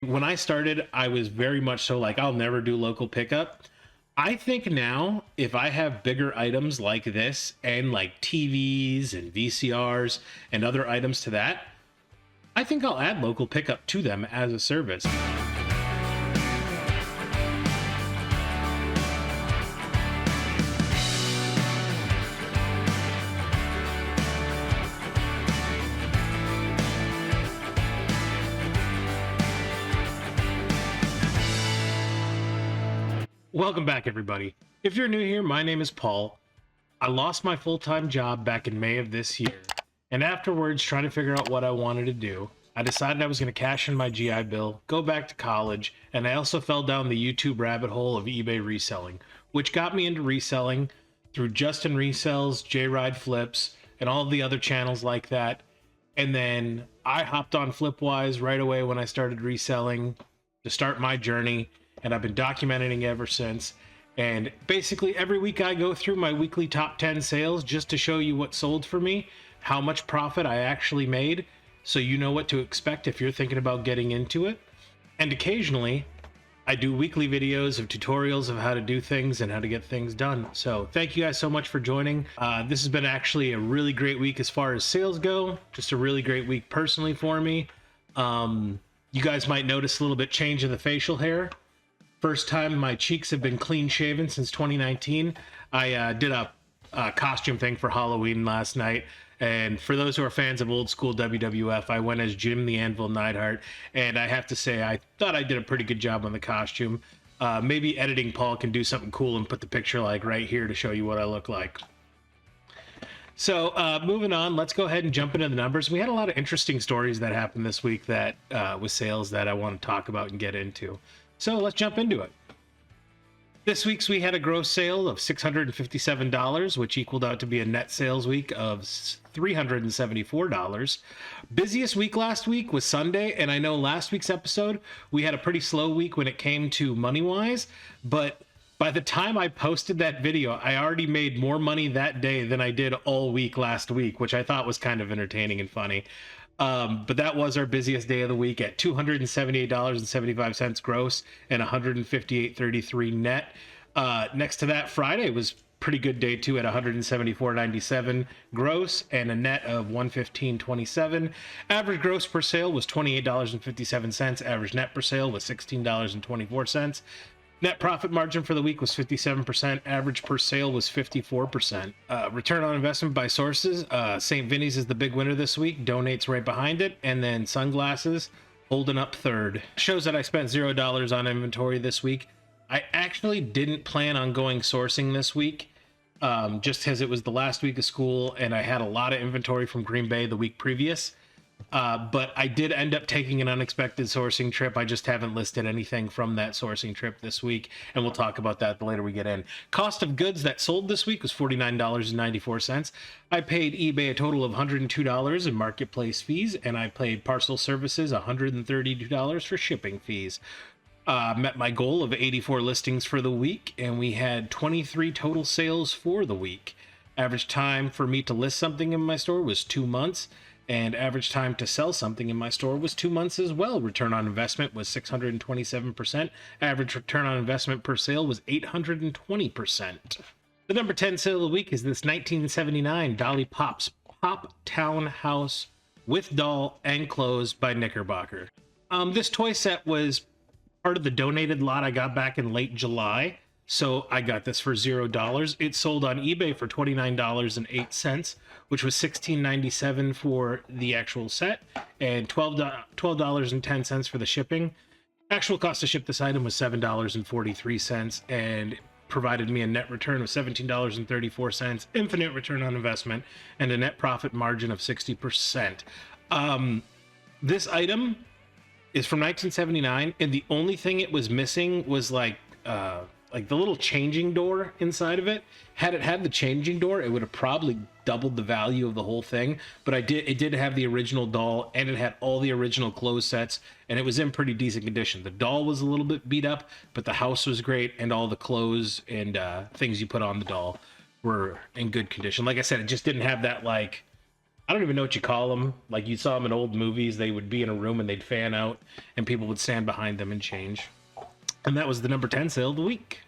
When I started, I was very much so like, I'll never do local pickup. I think now, if I have bigger items like this and like TVs and VCRs and other items to that, I think I'll add local pickup to them as a service. Welcome back, everybody. If you're new here, my name is Paul. I lost my full-time job back in May of this year, and afterwards, trying to figure out what I wanted to do, I decided I was going to cash in my GI Bill, go back to college, and I also fell down the YouTube rabbit hole of eBay reselling, which got me into reselling through Justin Resells, J-Ride Flips, and all the other channels like that. And then I hopped on Flipwise right away when I started reselling to start my journey, and I've been documenting ever since. And basically every week I go through my weekly top 10 sales just to show you what sold for me, how much profit I actually made, so you know what to expect if you're thinking about getting into it. And occasionally I do weekly videos of tutorials of how to do things and how to get things done. So thank you guys so much for joining. This has been actually a really great week as far as sales go. Just a really great week personally for me. You guys might notice a little bit change in the facial hair. First time my cheeks have been clean shaven since 2019. I did a costume thing for Halloween last night. And for those who are fans of old school WWF, I went as Jim the Anvil Neidhart. And I have to say, I thought I did a pretty good job on the costume. Maybe editing Paul can do something cool and put the picture like right here to show you what I look like. So moving on, let's go ahead and jump into the numbers. We had a lot of interesting stories that happened this week that with sales that I want to talk about and get into. So let's jump into it. This week's we had a gross sale of $657, which equaled out to be a net sales week of $374. Busiest week last week was Sunday, and I know last week's episode we had a pretty slow week when it came to money-wise, but by the time I posted that video, I already made more money that day than I did all week last week, which I thought was kind of entertaining and funny. But that was our busiest day of the week at $278.75 gross and $158.33 net. Next to that, Friday was pretty good day too at $174.97 gross and a net of $115.27. Average gross per sale was $28.57. Average net per sale was $16.24. Net profit margin for the week was 57%. Average per sale was 54%. Return on investment by sources. St. Vinny's is the big winner this week. Donates right behind it. And then sunglasses holding up third. Shows that I spent $0 on inventory this week. I actually didn't plan on going sourcing this week, just because it was the last week of school and I had a lot of inventory from Green Bay the week previous. But I did end up taking an unexpected sourcing trip. I just haven't listed anything from that sourcing trip this week, and we'll talk about that the later we get in. Cost of goods that sold this week was $49.94. I paid eBay a total of $102 in marketplace fees, and I paid parcel services $132 for shipping fees. Met my goal of 84 listings for the week, and we had 23 total sales for the week. Average time for me to list something in my store was 2 months. And average time to sell something in my store was 2 months as well. Return on investment was 627%. Average return on investment per sale was 820%. The number 10 sale of the week is this 1979 Dolly Pop's Pop Town House with doll and clothes by Knickerbocker. This toy set was part of the donated lot I got back in late July. So I got this for $0. It sold on eBay for $29.08, which was $16.97 for the actual set and $12.10 for the shipping. Actual cost to ship this item was $7.43 and provided me a net return of $17.34, infinite return on investment, and a net profit margin of 60%. This item is from 1979, and the only thing it was missing was like the little changing door inside of it. Had it had the changing door, it would have probably doubled the value of the whole thing. But it did have the original doll, and it had all the original clothes sets, and it was in pretty decent condition. The doll was a little bit beat up, but the house was great, and all the clothes and things you put on the doll were in good condition. Like I said, it just didn't have that like I don't even know what you call them. Like you saw them in old movies, they would be in a room and they'd fan out and people would stand behind them and change. And that was the number 10 sale of the week.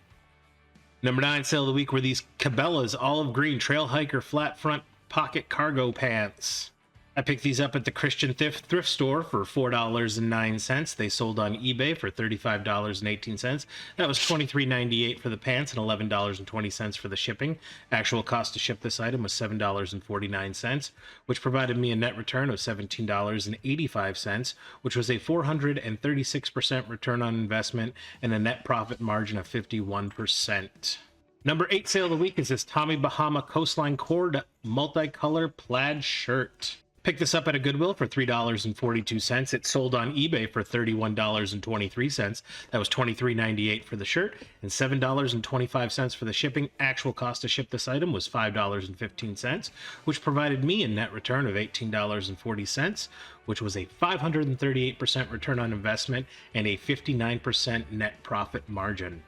Number 9 sale of the week were these Cabela's olive green trail hiker flat front pocket cargo pants. I picked these up at the Christian thrift store for $4.09. They sold on eBay for $35.18. That was $23.98 for the pants and $11.20 for the shipping. Actual cost to ship this item was $7.49, which provided me a net return of $17.85, which was a 436% return on investment and a net profit margin of 51%. Number 8 sale of the week is this Tommy Bahama Coastline Cord multicolor plaid shirt. Picked this up at a Goodwill for $3.42. It sold on eBay for $31.23. That was $23.98 for the shirt and $7.25 for the shipping. Actual cost to ship this item was $5.15, which provided me a net return of $18.40, which was a 538% return on investment and a 59% net profit margin.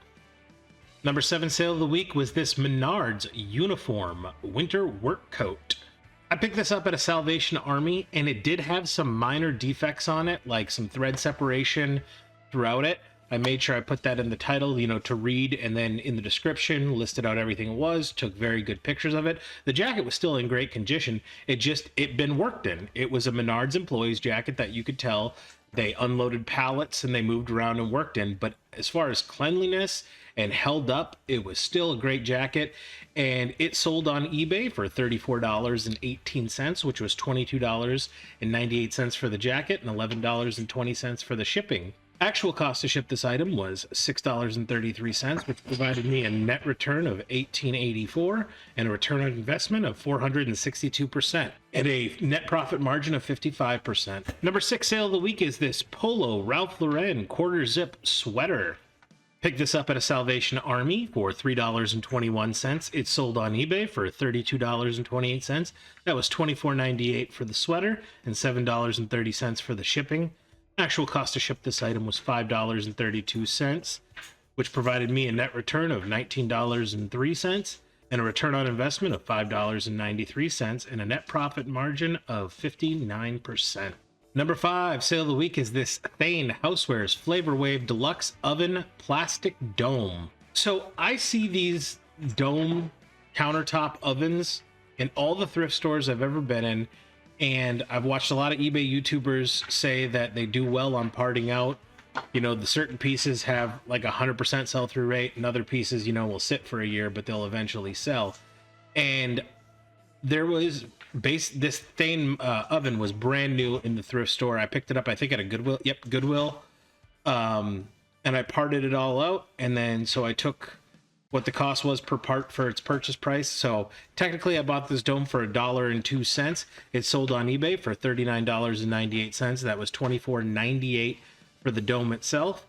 Number 7 sale of the week was this Menards uniform winter work coat. I picked this up at a Salvation Army, and it did have some minor defects on it, like some thread separation throughout it. I made sure I put that in the title, to read, and then in the description, listed out everything it was, took very good pictures of it. The jacket was still in great condition. It'd been worked in. It was a Menards employee's jacket that you could tell they unloaded pallets and they moved around and worked in. But as far as cleanliness and held up, it was still a great jacket. And it sold on eBay for $34.18, which was $22.98 for the jacket and $11.20 for the shipping. Actual cost to ship this item was $6.33, which provided me a net return of $18.84 and a return on investment of 462% and a net profit margin of 55%. Number 6 sale of the week is this Polo Ralph Lauren quarter zip sweater. Picked this up at a Salvation Army for $3.21. It sold on eBay for $32.28. That was $24.98 for the sweater and $7.30 for the shipping. Actual cost to ship this item was $5.32, which provided me a net return of $19.03 and a return on investment of $5.93 and a net profit margin of 59%. Number 5 sale of the week is this Thane Housewares Flavor Wave Deluxe Oven Plastic Dome. So I see these dome countertop ovens in all the thrift stores I've ever been in, and I've watched a lot of eBay YouTubers say that they do well on parting out. The certain pieces have like 100% sell-through rate, and other pieces, will sit for a year, but they'll eventually sell. And there was this Thane oven was brand new in the thrift store. I picked it up, I think, at a Goodwill. Yep, Goodwill. And I parted it all out, and then so I took what the cost was per part for its purchase price. So technically I bought this dome for $1.02. It sold on eBay for $39.98. That was $24.98 for the dome itself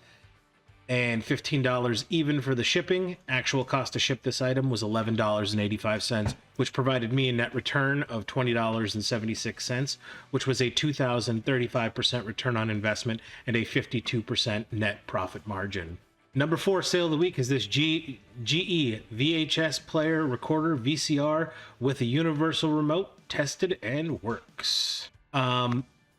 and $15 even for the shipping. Actual cost to ship this item was $11.85, which provided me a net return of $20.76, which was a 2,035% return on investment and a 52% net profit margin. Number 4 sale of the week is this GE VHS player recorder VCR with a universal remote, tested and works.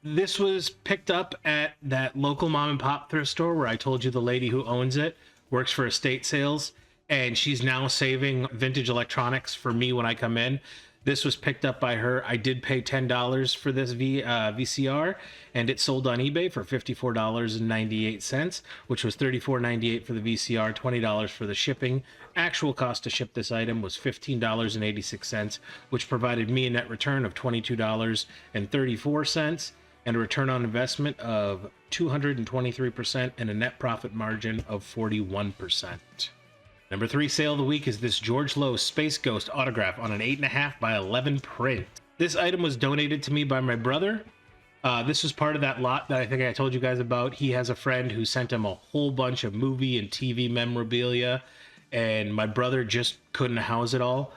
This was picked up at that local mom and pop thrift store where I told you the lady who owns it works for estate sales, and she's now saving vintage electronics for me when I come in. This was picked up by her. I did pay $10 for this VCR, and it sold on eBay for $54.98, which was $34.98 for the VCR, $20 for the shipping. Actual cost to ship this item was $15.86, which provided me a net return of $22.34 and a return on investment of 223% and a net profit margin of 41%. Number 3 sale of the week is this George Lowe Space Ghost autograph on an 8.5 by 11 print. This item was donated to me by my brother. This was part of that lot that I think I told you guys about. He has a friend who sent him a whole bunch of movie and TV memorabilia, and my brother just couldn't house it all.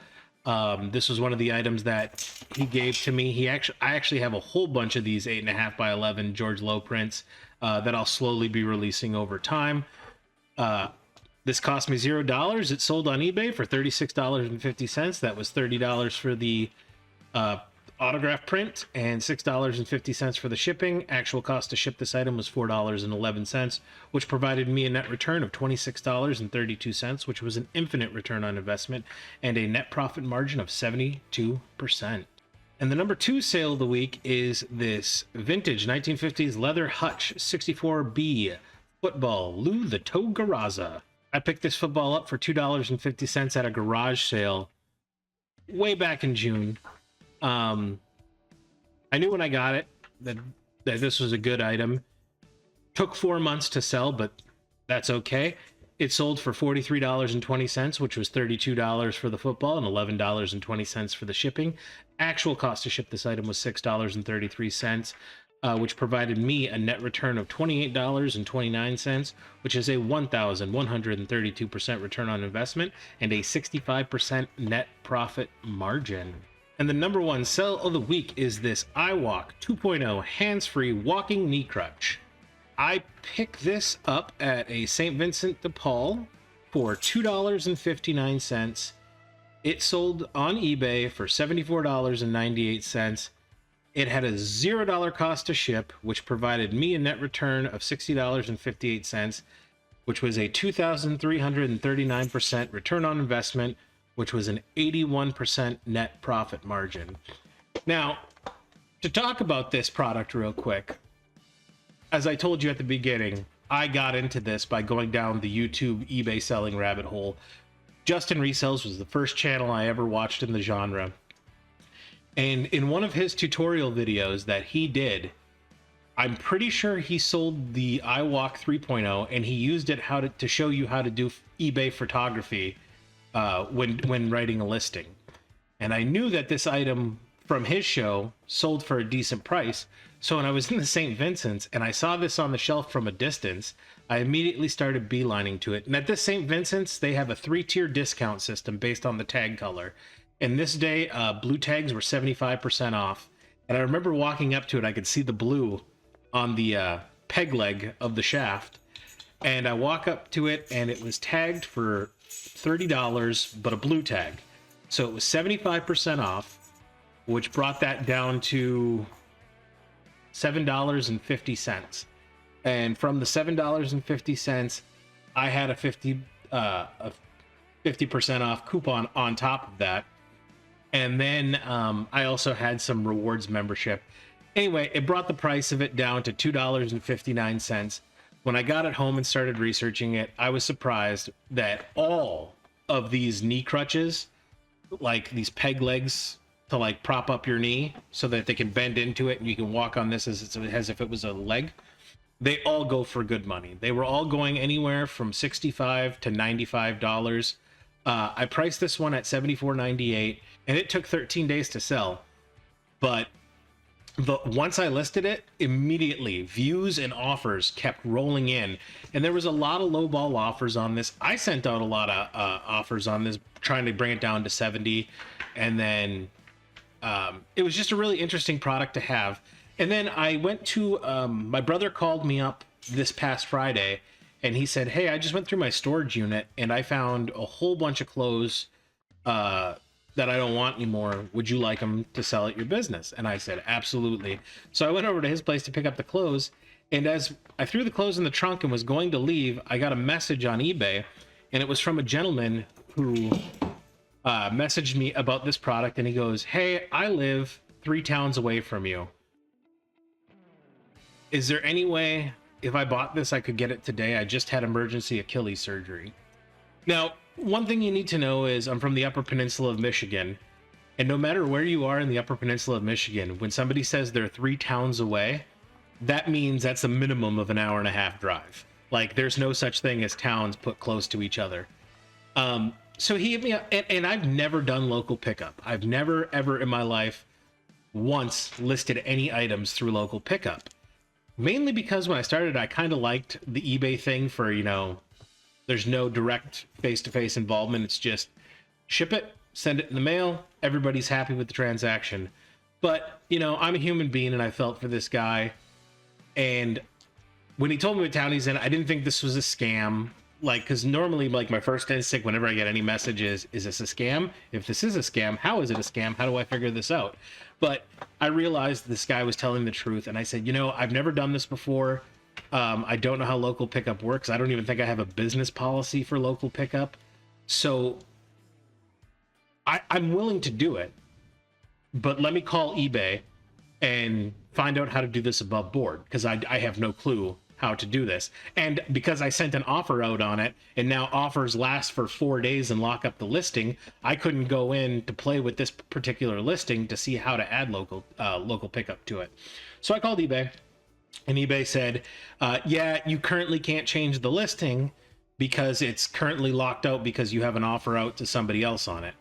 This was one of the items that he gave to me. I actually have a whole bunch of these 8.5 by 11 George Lowe prints that I'll slowly be releasing over time. This cost me $0. It sold on eBay for $36.50. That was $30 for the autograph print and $6.50 for the shipping. Actual cost to ship this item was $4.11, which provided me a net return of $26.32, which was an infinite return on investment and a net profit margin of 72%. And the number 2 sale of the week is this vintage 1950s leather hutch 64B football, Lou the Togaraza. I picked this football up for $2.50 at a garage sale way back in June. I knew when I got it that this was a good item. Took 4 months to sell, but that's okay. It sold for $43.20, which was $32 for the football and $11.20 for the shipping. Actual cost to ship this item was $6.33, which provided me a net return of $28.29, which is a 1,132% return on investment and a 65% net profit margin. And the number 1 sell of the week is this iWalk 2.0 hands-free walking knee crutch. I picked this up at a St. Vincent de Paul for $2.59. It sold on eBay for $74.98. It had a $0 cost to ship, which provided me a net return of $60.58, which was a 2,339% return on investment, which was an 81% net profit margin. Now, to talk about this product real quick, as I told you at the beginning, I got into this by going down the YouTube eBay selling rabbit hole. Justin Resells was the first channel I ever watched in the genre. And in one of his tutorial videos that he did, I'm pretty sure he sold the iWalk 3.0 and he used it to show you how to do eBay photography when writing a listing. And I knew that this item from his show sold for a decent price. So when I was in the St. Vincent's and I saw this on the shelf from a distance, I immediately started beelining to it. And at this St. Vincent's, they have a 3-tier discount system based on the tag color. And this day, blue tags were 75% off. And I remember walking up to it, I could see the blue on the peg leg of the shaft. And I walk up to it and it was tagged for $30, but a blue tag. So it was 75% off, which brought that down to $7.50. And from the $7.50, I had a 50% off coupon on top of that. And then I also had some rewards membership. Anyway, it brought the price of it down to $2.59. When I got it home and started researching it, I was surprised that all of these knee crutches, like these peg legs to like prop up your knee so that they can bend into it and you can walk on this as if it was a leg, they all go for good money. They were all going anywhere from $65 to $95. I priced this one at $74.98 and it took 13 days to sell. But once I listed it, immediately views and offers kept rolling in, and there was a lot of lowball offers on this. I sent out a lot of offers on this, trying to bring it down to 70, and then it was just a really interesting product to have. And then I went to my brother called me up this past Friday, and he said, "Hey, I just went through my storage unit and I found a whole bunch of clothes that I don't want anymore. Would you like them to sell at your business?" And I said, "Absolutely." So I went over to his place to pick up the clothes. And as I threw the clothes in the trunk and was going to leave, I got a message on eBay, and it was from a gentleman who messaged me about this product. And he goes, "Hey, I live 3 towns away from you. Is there any way if I bought this, I could get it today? I just had emergency Achilles surgery." Now, one thing you need to know is I'm from the Upper Peninsula of Michigan, and no matter where you are in the Upper Peninsula of Michigan, when somebody says they're 3 towns away, that means that's a minimum of an hour and a half drive. Like, there's no such thing as towns put close to each other. So he hit me up, and I've never done local pickup. I've never, ever in my life once listed any items through local pickup. Mainly because when I started, I kind of liked the eBay thing for, there's no direct face-to-face involvement. It's just ship it, send it in the mail, everybody's happy with the transaction. But, I'm a human being, and I felt for this guy. And when he told me what town he's in, I didn't think this was a scam. like, because normally, like, my first instinct whenever I get any message is this a scam? If this is a scam, how is it a scam? How do I figure this out? But I realized this guy was telling the truth, and I said, you know, I've never done this before. I don't know how local pickup works. I don't even think I have a business policy for local pickup. So I'm willing to do it, but let me call eBay and find out how to do this above board, because I have no clue how to do this. And because I sent an offer out on it, and now offers last for 4 days and lock up the listing, I couldn't go in to play with this particular listing to see how to add local pickup to it. So I called eBay, and eBay said, yeah, you currently can't change the listing because it's currently locked out because you have an offer out to somebody else on it.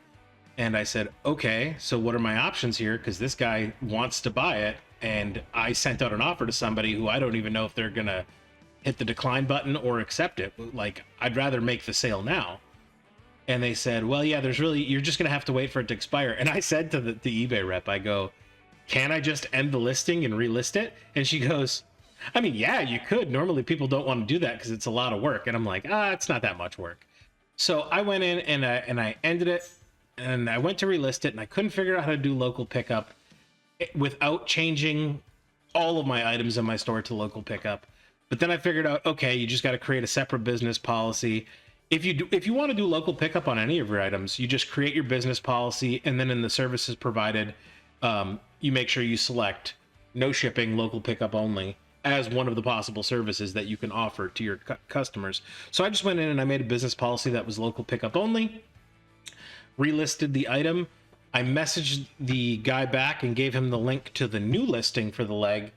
And I said, okay, so what are my options here? Because this guy wants to buy it, and I sent out an offer to somebody who I don't even know if they're gonna hit the decline button or accept it. Like, I'd rather make the sale now. And they said, well, yeah, you're just gonna have to wait for it to expire. And I said to the eBay rep, I go, can I just end the listing and relist it? And she goes, I mean, yeah, you could. Normally people don't want to do that because it's a lot of work. And I'm like, it's not that much work. So I went in and I ended it, and I went to relist it, and I couldn't figure out how to do local pickup without changing all of my items in my store to local pickup. But then I figured out, okay, you just got to create a separate business policy. If you want to do local pickup on any of your items, you just create your business policy, and then in the services provided, you make sure you select no shipping, local pickup only as one of the possible services that you can offer to your customers. So I just went in and I made a business policy that was local pickup only, relisted the item. I messaged the guy back and gave him the link to the new listing for the leg,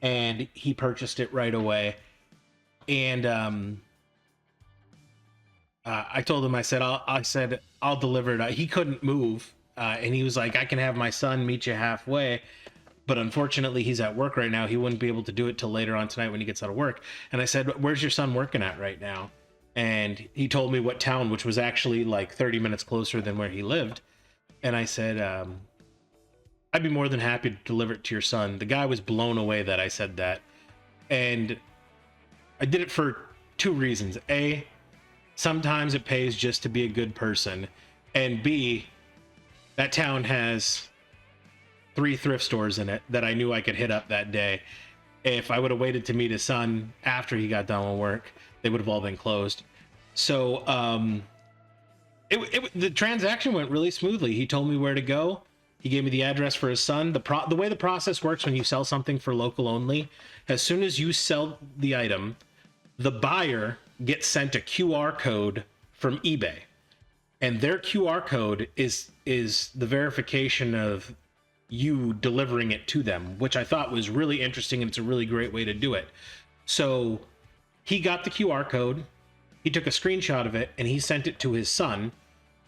and he purchased it right away. And I told him, I said I'll deliver it. He couldn't move, and he was like, I can have my son meet you halfway, but unfortunately he's at work right now. He wouldn't be able to do it till later on tonight when he gets out of work. And I said, where's your son working at right now? And he told me what town, which was actually like 30 minutes closer than where he lived. And I said, I'd be more than happy to deliver it to your son. The guy was blown away that I said that. And I did it for two reasons. A, sometimes it pays just to be a good person. And B, that town has 3 thrift stores in it that I knew I could hit up that day. If I would have waited to meet his son after he got done with work, they would have all been closed. So the transaction went really smoothly. He told me where to go. He gave me the address for his son. The way the process works when you sell something for local only, as soon as you sell the item, the buyer gets sent a QR code from eBay, and their QR code is the verification of you delivering it to them, which I thought was really interesting, and it's a really great way to do it. So he got the QR code, he took a screenshot of it, and he sent it to his son.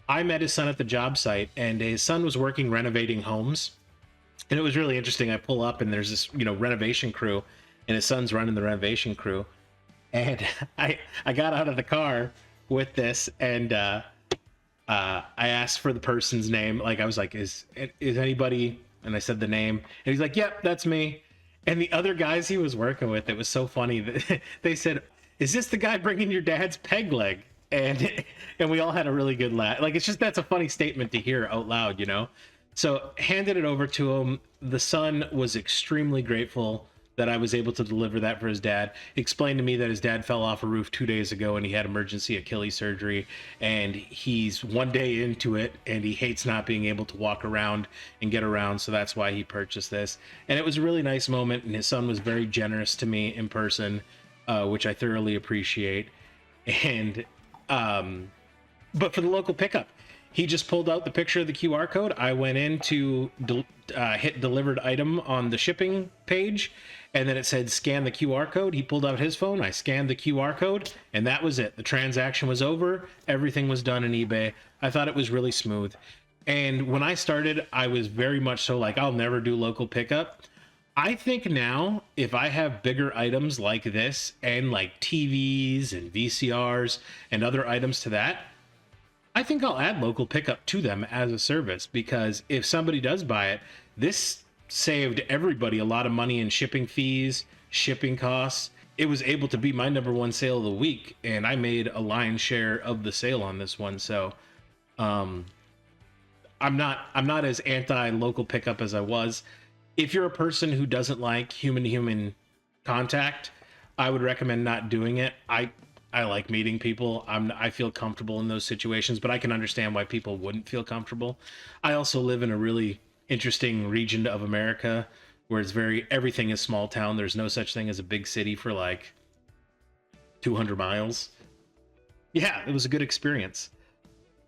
I met his son at the job site, and his son was working renovating homes. And it was really interesting. I pull up, and there's this, renovation crew, and his son's running the renovation crew. And I got out of the car with this, and I asked for the person's name. Like, I was like, is anybody? And I said the name, and he's like, yep, that's me. And the other guys he was working with, it was so funny that they said, is this the guy bringing your dad's peg leg? And we all had a really good laugh. Like, it's just, that's a funny statement to hear out loud, So handed it over to him. The son was extremely grateful that I was able to deliver that for his dad. He explained to me that his dad fell off a roof 2 days ago and he had emergency Achilles surgery, and he's 1 day into it and he hates not being able to walk around and get around. So that's why he purchased this. And it was a really nice moment. And his son was very generous to me in person, which I thoroughly appreciate. And, but for the local pickup, he just pulled out the picture of the QR code. I went in to hit delivered item on the shipping page, and then it said scan the QR code. He pulled out his phone. I scanned the QR code, and that was it. The transaction was over. Everything was done in eBay. I thought it was really smooth. And when I started, I was very much so like, I'll never do local pickup. I think now, if I have bigger items like this and like TVs and VCRs and other items to that, I think I'll add local pickup to them as a service, because if somebody does buy it, this saved everybody a lot of money in shipping fees, shipping costs. it was able to be my number one sale of the week, and I made a lion's share of the sale on this one. So I'm not as anti local pickup as I was. If you're a person who doesn't like human to human contact, I would recommend not doing it. I like meeting people. I feel comfortable in those situations, but I can understand why people wouldn't feel comfortable. I also live in a really interesting region of America where everything is small town. There's no such thing as a big city for like 200 miles. Yeah, it was a good experience.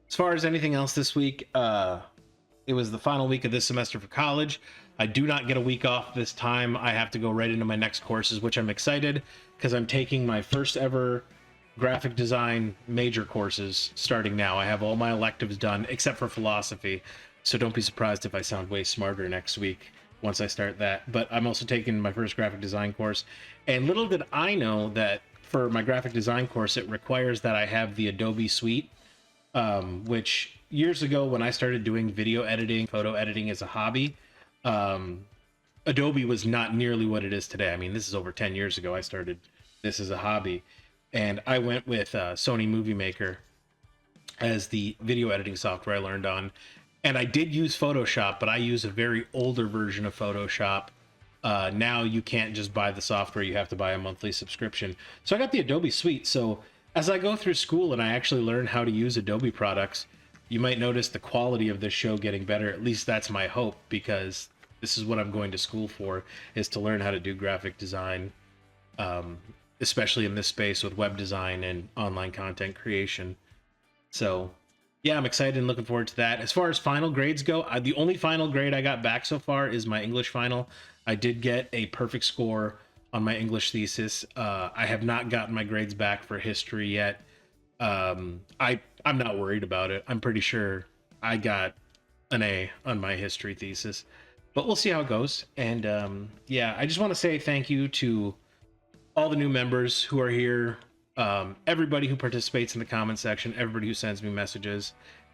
As far as anything else this week, it was the final week of this semester for college. I do not get a week off this time. I have to go right into my next courses, which I'm excited because I'm taking my first ever graphic design major courses starting now. I have all my electives done except for philosophy. So don't be surprised if I sound way smarter next week once I start that. But I'm also taking my first graphic design course. And little did I know that for my graphic design course, it requires that I have the Adobe Suite, which years ago when I started doing video editing, photo editing as a hobby, Adobe was not nearly what it is today. I mean, this is over 10 years ago I started this as a hobby. And I went with Sony Movie Maker as the video editing software I learned on. And I did use Photoshop, but I use a very older version of Photoshop. Now you can't just buy the software, you have to buy a monthly subscription. So I got the Adobe Suite. So as I go through school and I actually learn how to use Adobe products, you might notice the quality of this show getting better. At least that's my hope, because this is what I'm going to school for, is to learn how to do graphic design, especially in this space with web design and online content creation. So yeah, I'm excited and looking forward to that. As far as final grades go, the only final grade I got back so far is my English final. I did get a perfect score on my English thesis. I have not gotten my grades back for history yet. I'm not worried about it. I'm pretty sure I got an A on my history thesis, but we'll see how it goes. And yeah, I just want to say thank you to all the new members who are here. Everybody who participates in the comment section, everybody who sends me messages.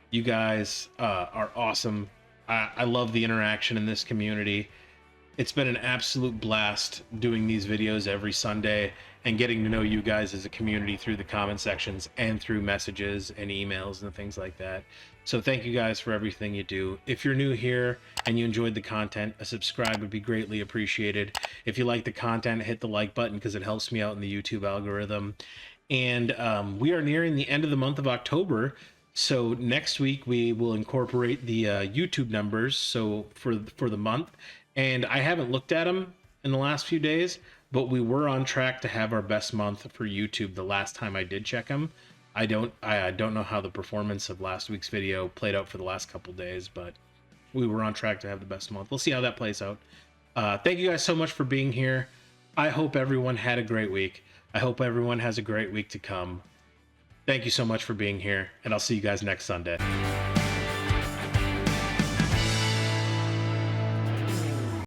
You guys are awesome. I love the interaction in this community. It's been an absolute blast doing these videos every Sunday and getting to know you guys as a community through the comment sections and through messages and emails and things like that. So thank you guys for everything you do. If you're new here and you enjoyed the content, a subscribe would be greatly appreciated. If you like the content, hit the like button because it helps me out in the YouTube algorithm. And we are nearing the end of the month of October. So next week we will incorporate the YouTube numbers so for the month. And I haven't looked at them in the last few days, but we were on track to have our best month for YouTube the last time I did check them. I don't know how the performance of last week's video played out for the last couple days, but we were on track to have the best month. We'll see how that plays out. Thank you guys so much for being here. I hope everyone had a great week. I hope everyone has a great week to come. Thank you so much for being here, and I'll see you guys next Sunday.